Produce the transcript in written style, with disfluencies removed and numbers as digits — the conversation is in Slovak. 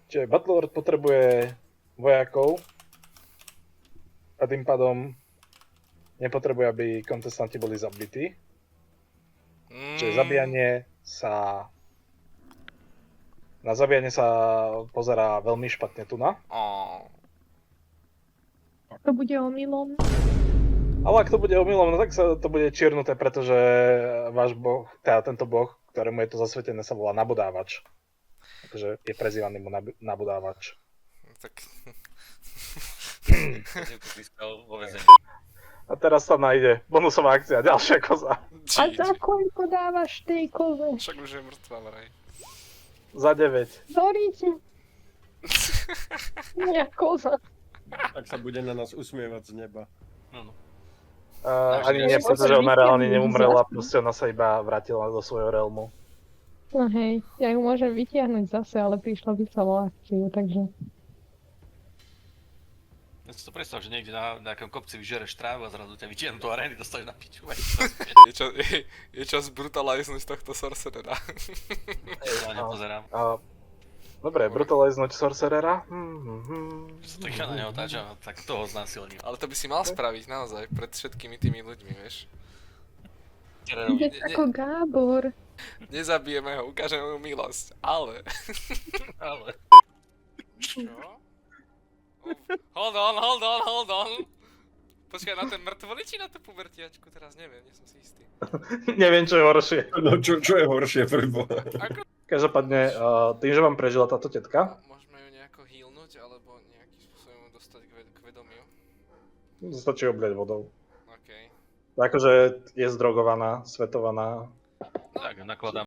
Čiže Battlelord potrebuje vojakov a tým pádom nepotrebuje, aby kontestanti boli zabití. Čiže na zabíjanie sa pozerá veľmi špatne tu na. To bude omylom. Ale ak to bude omylom, no tak sa to bude čiernuté, pretože váš boh, teda tento boh, ktorému je to zasvetené, sa volá Nabodávač. Takže je prezývaný mu Nabodávač. Tak... A teraz sa nájde bonusová akcia, ďalšia koza. A za koľko dávaš tej koze? Však už je mŕtva vraj. Za 9. Zoríte. Moja koza. Tak sa bude na nás usmievať z neba. Ani nie, pretože ona reálne neumrela, proste ona sa iba vrátila do svojho realmu. No hej, ja ju môžem vytiahnuť zase, ale prišla by sa o akciu, takže... Ja si to predstav, že niekde na nejakom kopci vyžereš trávu a zrazu ťa vytiahnu do arény, dostaneš na piču. Je čas brutaliznúť tohto sorcerera. Ja nepozerám. Dobre, brutaliznúť sorcerera. Že sa tak ja na neho otáčam, tak toho znásilním. Ale to by si mal spraviť naozaj, pred všetkými tými ľuďmi, vieš. Je ako Gábor. Nezabijeme ho, ukážeme mu milosť, ale... Ale... Čo? Hold on. Počkaj, na ten mŕtvoly či na tú pubertiačku? Teraz neviem, nie som si istý. Neviem, čo je horšie. No čo je horšie, prvo? Každopádne, tým, že vám prežila táto tetka, Môžeme ju nejako healnúť, alebo nejakým spôsobom ju dostať k vedomiu. stačí obliať vodou. Okej. Akože je zdrogovaná, svetovaná. Tak, nakladám